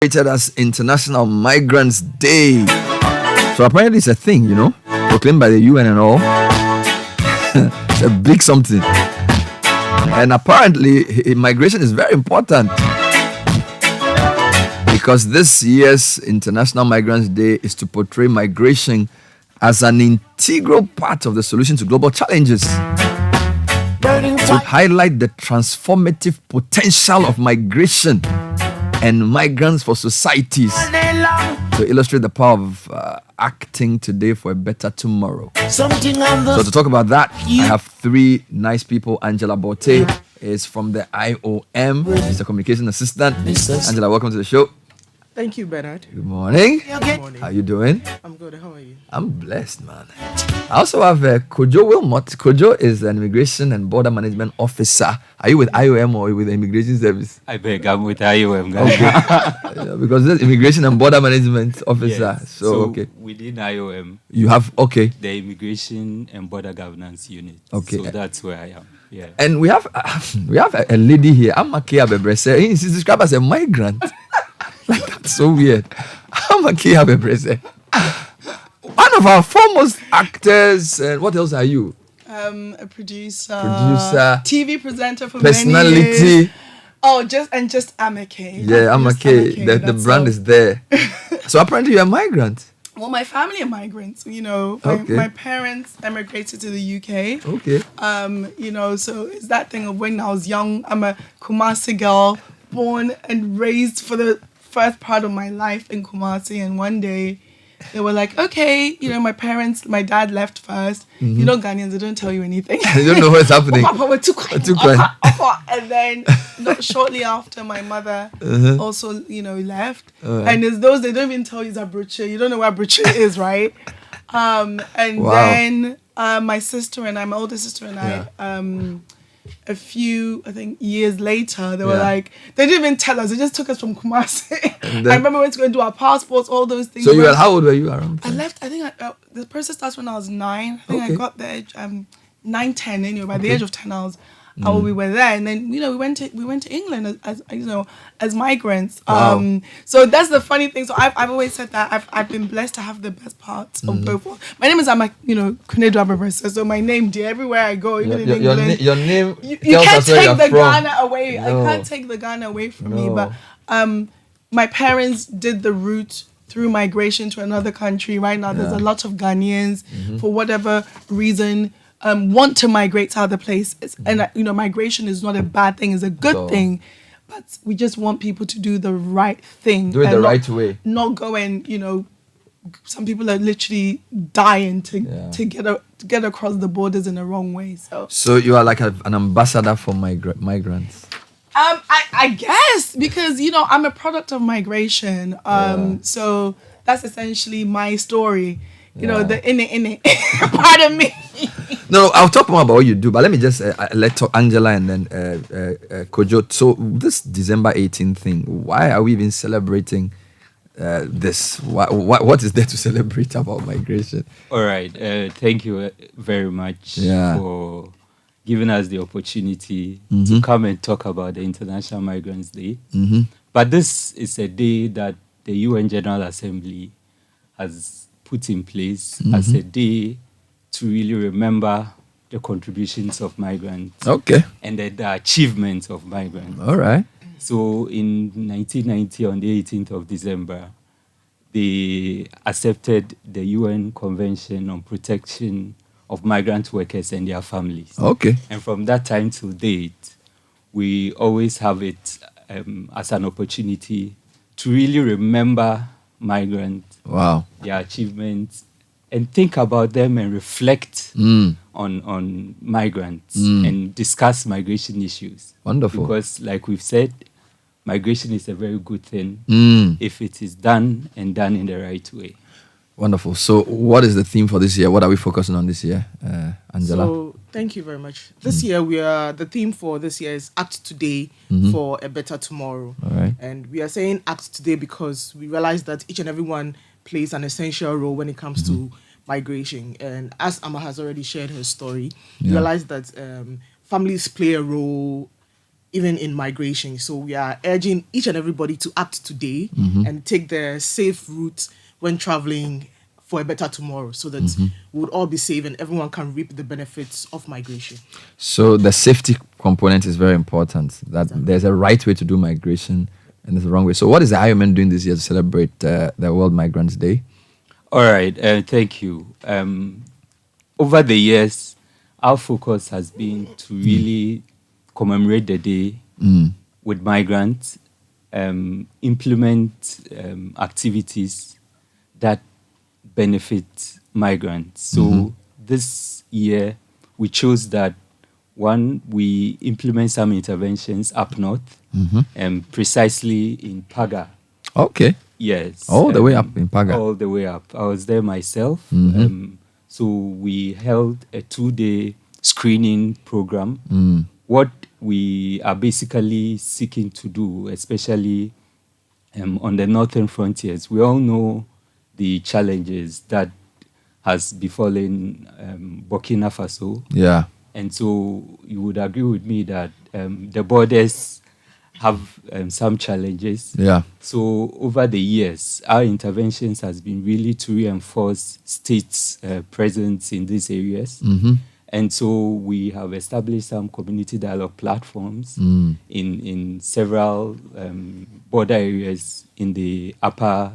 As International Migrants Day. So apparently it's a thing, proclaimed by the UN and all. It's a big something. And apparently migration is very important because this year's International Migrants Day is to portray migration as an integral part of the solution to global challenges. To highlight the transformative potential of migration and migrants for societies, to illustrate the power of acting today for a better tomorrow. So to talk about that, I have three nice people. Angela Bote is from the IOM. She's a communication assistant. Angela, welcome to the show. Thank you, Bernard. Good morning. Good morning. How you doing? I'm good. How are you? I'm blessed, man. I also have Kojo Wilmot. Kojo is an immigration and border management officer. Are you with IOM or with the immigration service? I beg, I'm with IOM. Guys. Okay. Because this immigration and border management officer. Yes. So okay. Within IOM, You have the immigration and border governance unit. Okay. So that's where I am. Yeah. And we have a lady here. Abebrese. She's described as a migrant. Like, that's so weird. Abebrese. One of our foremost actors. And what else are you? A producer, TV presenter for personality. many years. Oh, just Amake. Yeah, Amake. The brand is there. So apparently you're a migrant. Well, my family are migrants. Okay. My parents emigrated to the UK. Okay. So it's that thing of when I was young, I'm a Kumasi girl, born and raised for the first part of my life in Kumasi, and one day they were like, okay, my dad left first. Mm-hmm. Ghanaians, they don't tell you anything. You don't know what's happening. And then shortly after, my mother also, left. Right. And it's those, they don't even tell you Zabruche. You don't know where Bruche is, right? And Wow. then my sister and I, my older sister and I, a few, I think, years later, they were like, they didn't even tell us. They just took us from Kumasi. I remember we went to go and do our passports, all those things. So how old were you around? I left, I think the process starts when I was 9. I think I got there 9, 10 anyway. By the age of 10, we were there, and then we went to England as migrants. Wow. So that's the funny thing. So I've always said that I've been blessed to have the best parts of both worlds. My name is Kunedu Abebrese. So my name, dear, everywhere I go, even in England, your name. You can't take the Ghana away. No. I can't take the Ghana away from me. But my parents did the route through migration to another country. Right now, there's a lot of Ghanaians for whatever reason want to migrate to other places. And migration is not a bad thing; it's a good thing. But we just want people to do the right thing. Do it the right way. Not go and some people are literally dying to get across the borders in the wrong way. So you are like an ambassador for migrants. I guess because I'm a product of migration. So that's essentially my story. The in it. Pardon me. No, I'll talk more about what you do, but let me just let talk Angela and then Kojo. So this December 18th thing, why are we even celebrating this? What is there to celebrate about migration? All right. Thank you very much for giving us the opportunity to come and talk about the International Migrants Day. Mm-hmm. But this is a day that the UN General Assembly has put in place as a day to really remember the contributions of migrants. Okay. And the achievements of migrants. All right. So in 1990, on the 18th of December, they accepted the UN Convention on Protection of Migrant Workers and their families. Okay. And from that time to date, we always have it as an opportunity to really remember migrants, their achievements, and think about them and reflect on migrants and discuss migration issues. Wonderful. Because like we've said, migration is a very good thing if it is done and done in the right way. Wonderful. So what is the theme for this year? What are we focusing on this year, Angela? So thank you very much. This year the theme for this year is Act Today for a Better Tomorrow. All right. And we are saying Act Today because we realize that each and everyone plays an essential role when it comes to migration. And as Amma has already shared her story, we realize that families play a role even in migration. So we are urging each and everybody to act today and take the safe route when traveling for a better tomorrow, so that we would all be safe and everyone can reap the benefits of migration. So the safety component is very important, that there's a right way to do migration and there's a wrong way. So what is the IOM doing this year to celebrate the World Migrants Day? All right, thank you. Over the years, our focus has been to really commemorate the day with migrants, implement activities that benefit migrants. So this year, we chose that, one, we implement some interventions up north, precisely in Paga. Okay. Yes. All the way up in Paga. All the way up. I was there myself. So we held a 2-day screening program. What we are basically seeking to do, especially on the northern frontiers, we all know the challenges that has befallen Burkina Faso. Yeah. And so you would agree with me that the borders have some challenges. Yeah. So over the years, our interventions has been really to reinforce states' presence in these areas. And so we have established some community dialogue platforms in several border areas in the upper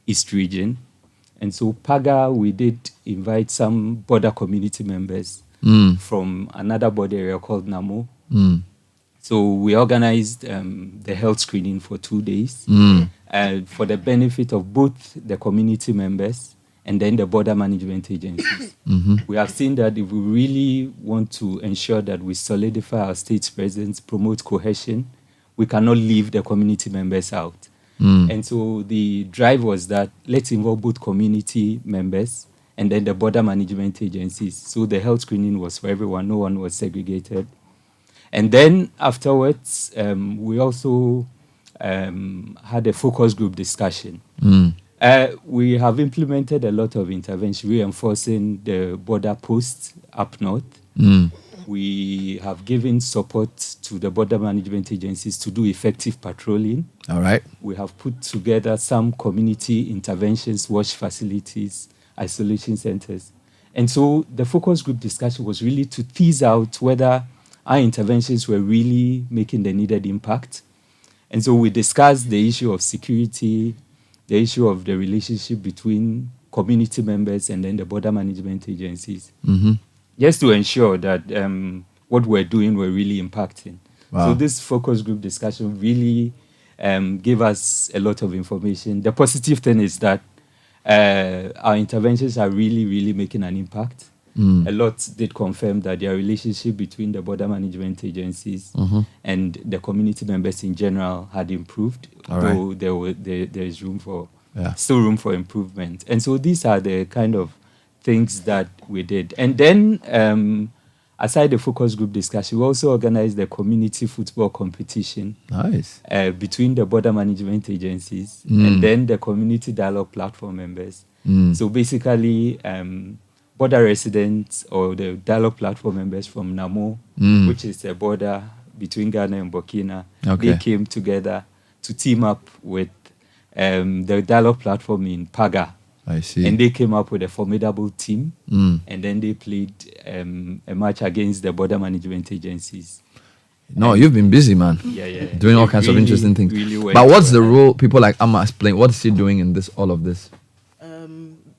East region. And so Paga, we did invite some border community members from another border area called Namo. So we organized the health screening for 2 days for the benefit of both the community members and then the border management agencies. We have seen that if we really want to ensure that we solidify our state's presence, promote cohesion, we cannot leave the community members out. And so the drive was that let's involve both community members and then the border management agencies. So the health screening was for everyone, no one was segregated. And then afterwards, we also had a focus group discussion. We have implemented a lot of intervention, reinforcing the border posts up north. We have given support to the border management agencies to do effective patrolling. All right. We have put together some community interventions, wash facilities, isolation centers. And so the focus group discussion was really to tease out whether our interventions were really making the needed impact. And so we discussed the issue of security, the issue of the relationship between community members and then the border management agencies, just to ensure that what we're doing were really impacting. Wow. So this focus group discussion really gave us a lot of information. The positive thing is that our interventions are really, really making an impact. A lot did confirm that their relationship between the border management agencies and the community members in general had improved, though there is room for still room for improvement. And so these are the kind of things that we did. And then aside the focus group discussion, we also organized the community football competition. Nice. Between the border management agencies and then the community dialogue platform members. So basically, border residents or the dialogue platform members from Namo, which is a border between Ghana and Burkina, they came together to team up with the dialogue platform in Paga. I see. And they came up with a formidable team, and then they played a match against the border management agencies. No, you've been busy, man. Yeah. Doing all kinds of interesting things. Really but what's the role, people like Amma explain, what is he doing in all of this?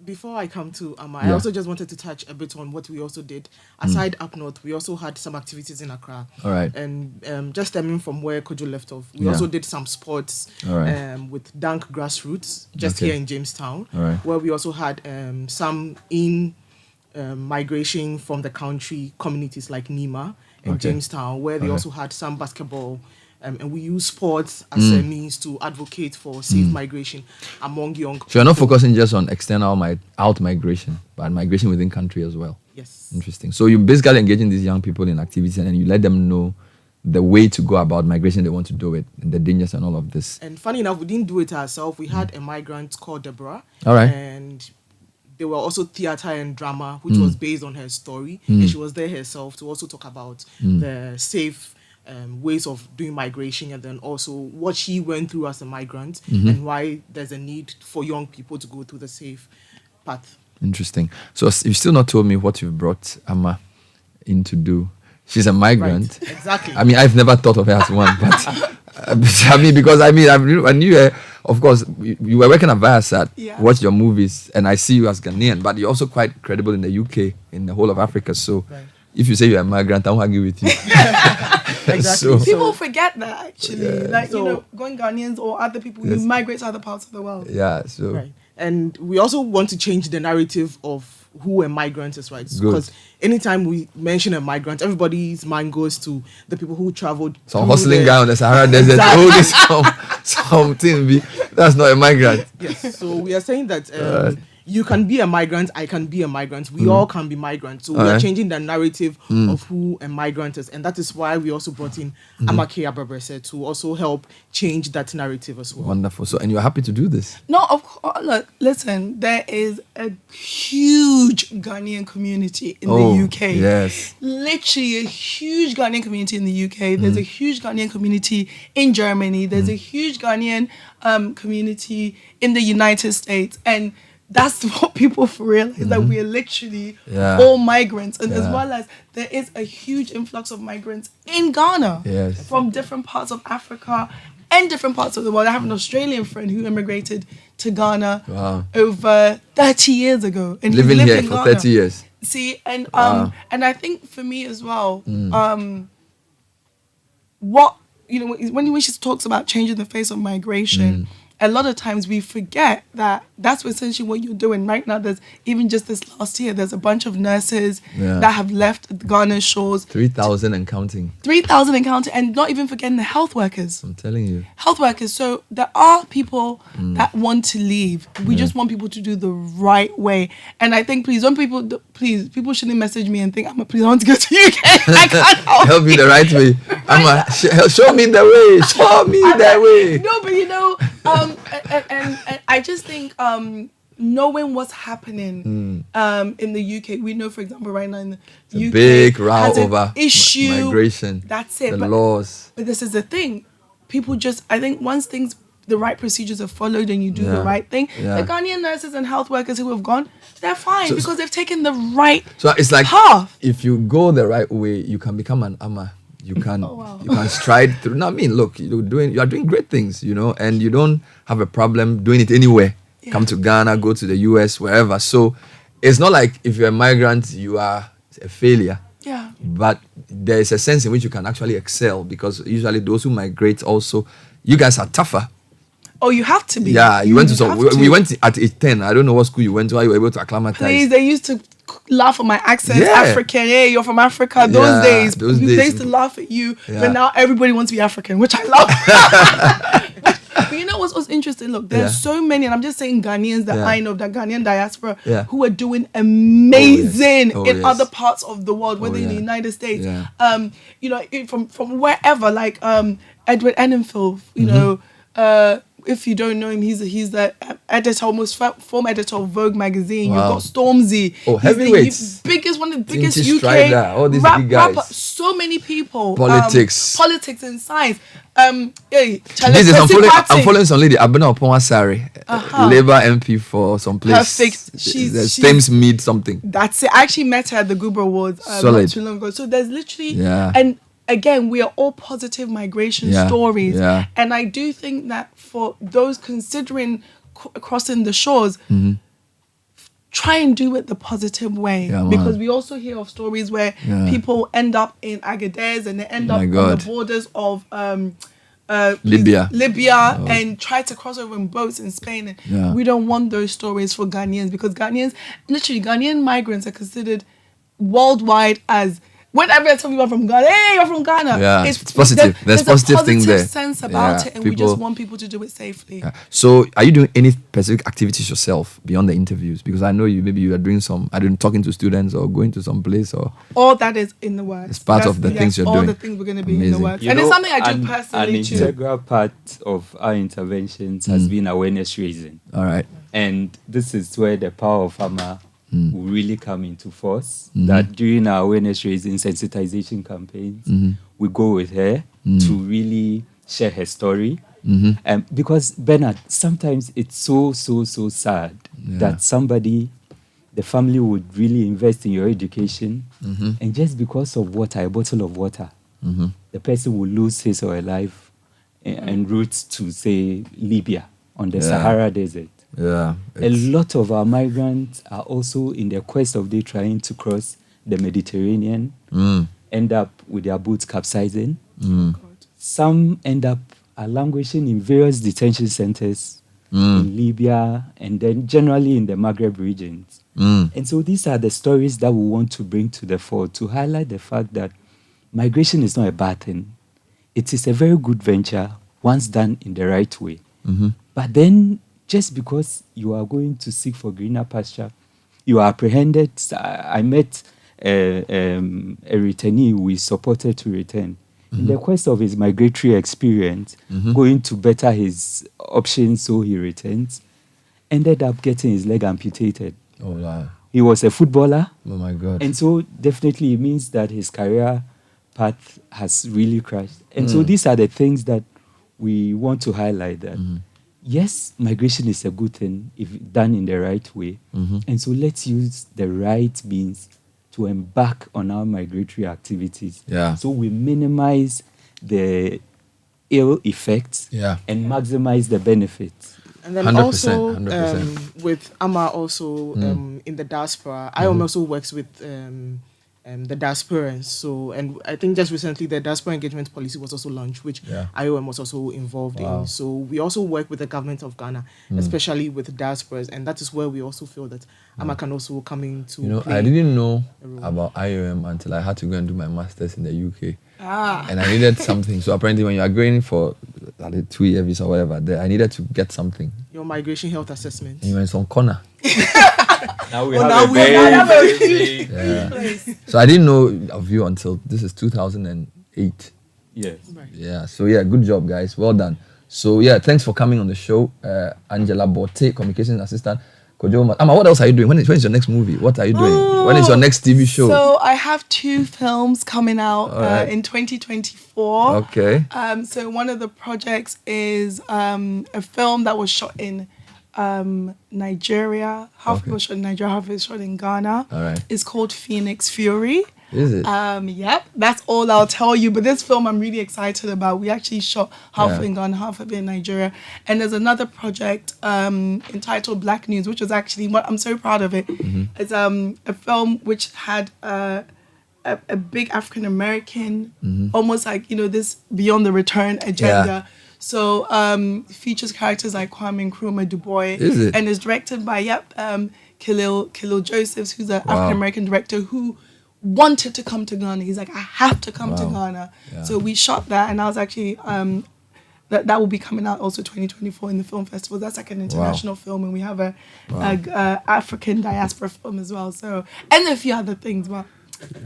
Before I come to Amma, I also just wanted to touch a bit on what we also did. Aside up north, we also had some activities in Accra. All right. And just stemming from where Kojo left off, we also did some sports with Dunk Grassroots, just here in Jamestown, where we also had some migration from the country communities like Nima and Jamestown, where they also had some basketball. And we use sports as a means to advocate for safe migration among young people. So you're not focusing just on external out migration, but migration within country as well. Yes. Interesting. So you basically engaging these young people in activities and then you let them know the way to go about migration they want to do it and the dangers and all of this. And funny enough, we didn't do it ourselves. We had a migrant called Deborah. All right. And there were also theater and drama, which was based on her story. And she was there herself to also talk about the safe ways of doing migration, and then also what she went through as a migrant, and why there's a need for young people to go through the safe path. Interesting. So you've still not told me what you've brought Amma in to do. She's a migrant. Right, exactly. I mean, I've never thought of her as one, but I mean, because I knew her. Of course, you were working at Viasat, watched your movies, and I see you as Ghanaian, but you're also quite credible in the UK, in the whole of Africa. So if you say you're a migrant, I won't argue with you. Exactly. So, people forget that, actually. Going Ghanaians or other people, you migrate to other parts of the world. Yeah, so. Right. And we also want to change the narrative of who a migrant is, right? Because anytime we mention a migrant, everybody's mind goes to the people who traveled. Some hustling guy on the Sahara Desert. Oh, this something. That's not a migrant. Yes. So we are saying that you can be a migrant, I can be a migrant. We all can be migrants. So we are changing the narrative of who a migrant is. And that is why we also brought in Amake Abebrese to also help change that narrative as well. Wonderful. So, and you're happy to do this? No, of course. Look, listen, there is a huge Ghanaian community in the UK. Yes. Literally a huge Ghanaian community in the UK. There's a huge Ghanaian community in Germany. There's a huge Ghanaian community in the United States. And that's what people realize, that we are literally all migrants. And as well as there is a huge influx of migrants in Ghana from different parts of Africa and different parts of the world. I have an Australian friend who immigrated to Ghana over 30 years ago. And living he lived here in for Ghana. 30 years. See, and I think for me as well, what, when she talks about changing the face of migration, a lot of times we forget that that's essentially what you're doing right now. There's even just this last year, there's a bunch of nurses that have left Ghana's shores. 3,000 and counting. 3,000 and counting, and not even forgetting the health workers. I'm telling you. Health workers. So there are people that want to leave. We just want people to do the right way. And I think, people shouldn't message me and think, please, I want to go to UK. I can't help me the right way. Show me the way. Show me the way. No, but and I just think knowing what's happening in the UK, we know, for example, right now in the UK, big row over issue migration. That's it. The laws. But this is the thing. People I think once the right procedures are followed and you do the right thing, the Ghanaian nurses and health workers who have gone, they're fine because they've taken the right path. So it's like if you go the right way, you can become an Amma. You can you can stride through. No, I mean, look, you are doing great things, and you don't have a problem doing it anywhere. Yeah. Come to Ghana, go to the US, wherever. So it's not like if you're a migrant, you are a failure. Yeah. But there is a sense in which you can actually excel, because usually those who migrate also, you guys are tougher. Oh, you have to be. Yeah, we went at age 10. I don't know what school you went to. How you were able to acclimatize? Please, they used to laugh at my accent. African, hey, you're from Africa. Those days, they used to laugh at you. But now everybody wants to be African, which I love. But you know what's interesting? Look, there's so many, and I'm just saying Ghanaians that I know, that Ghanaian diaspora, who are doing amazing in other parts of the world, whether in the United States, from wherever, like Edward Enninful, if you don't know him, he's the editor, almost former editor of Vogue magazine. Wow. You've got Stormzy. Oh, heavyweights. One of the biggest UK Strider, all these big guys. rapper. So many people. Politics and science. I'm following some lady, Abena Oponwasari, Labour MP for some place. Perfect. She's Thames Mead something. That's it. I actually met her at the Goober Awards not too long ago. So there's literally and again, we are all positive migration stories. Yeah. And I do think that for those considering crossing the shores, try and do it the positive way. Because we also hear of stories where people end up in Agadez and they end up on the borders of Libya and try to cross over in boats in Spain. And we don't want those stories for Ghanaians, because Ghanaian migrants are considered worldwide as, whenever I tell people from Ghana, hey, you're from Ghana. Yeah, it's positive. There's positive thing there. Sense about it, and we just want people to do it safely. Yeah. So, are you doing any specific activities yourself beyond the interviews? Because I know you are doing some, talking to students or going to some place or. All that is in the works. It's part of the things you're doing. All the things we're going to be in the works. And it's something I do personally too. An integral part of our interventions has been awareness raising. All right. And this is where the power of AMA will really come into force. That during our awareness raising sensitization campaigns, we go with her to really share her story. Because Bernard, sometimes it's so sad that somebody, the family would really invest in your education, and just because of water, a bottle of water, the person will lose his or her life en route to, say, Libya on the Sahara Desert. Yeah, a lot of our migrants are also in the quest of they trying to cross the Mediterranean, end up with their boats capsizing. Some end up languishing in various detention centers in Libya and then generally in the Maghreb regions. And so these are the stories that we want to bring to the fore to highlight the fact that migration is not a bad thing. It is a very good venture once done in the right way. But then just because you are going to seek for greener pasture, you are apprehended. I met a returnee we supported to return. In the quest of his migratory experience, going to better his options so he returns, ended up getting his leg amputated. Oh, wow. He was a footballer. Oh, my God. And so definitely it means that his career path has really crashed. And so these are the things that we want to highlight that, yes, migration is a good thing if done in the right way. And so let's use the right means to embark on our migratory activities. So we minimize the ill effects and maximize the benefits. And then 100%, also 100%. With AMA also in the diaspora, IOM also works with the diasporans. So, and I think just recently the diaspora engagement policy was also launched, which IOM was also involved in. So we also work with the government of Ghana, especially with diasporas, and that is where we also feel that AMA can also come into play. I didn't know about IOM until I had to go and do my master's in the UK. And I needed something. So apparently when you are going for 2-year visa or whatever, I needed to get something. Your migration health assessment. And you were in some corner. Now we have a huge place. So I didn't know of you until this is 2008. Yes. Yeah. So yeah, good job, guys. Well done. So yeah, thanks for coming on the show, Angela Botte, communications assistant. Ama, what else are you doing? When is your next movie? What are you doing? When is your next TV show? So I have 2 films coming out in 2024. Okay. So one of the projects is a film that was shot in Nigeria. Half was shot in Nigeria, half was shot in Ghana. All right. It's called Phoenix Fury. Is it? Yep, that's all I'll tell you. But this film I'm really excited about. We actually shot half in Ghana, half of it in Nigeria. And there's another project entitled Black News, which was actually what I'm so proud of it. It's a film which had a big African American, almost like this Beyond the Return agenda. So features characters like Kwame Nkrumah Du Bois, and is directed by Khalil Josephs, who's an African American director who wanted to come to Ghana. He's like, I have to come to Ghana. So we shot that, and I was actually that will be coming out also 2024 in the film festival. That's like an international film, and we have a African diaspora film as well. So, and a few other things. Well,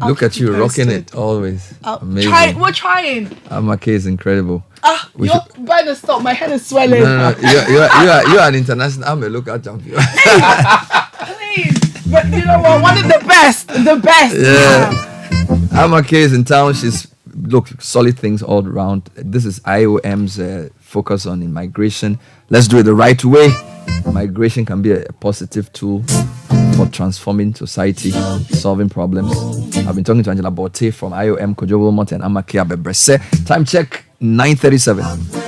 look at you rocking it always. Amazing. We're trying. Amake is incredible. You better stop. My head is swelling. No. You are an international. I'm a local champion. Please. But you know what? One of the best. Yeah. Amake is in town. She's solid things all around. This is IOM's focus on immigration. Let's do it the right way. Migration can be a positive tool for transforming society, solving problems. I've been talking to Angela Botte from IOM, Kojo Wilmot, and Amake Abebrese. Time check 9:37.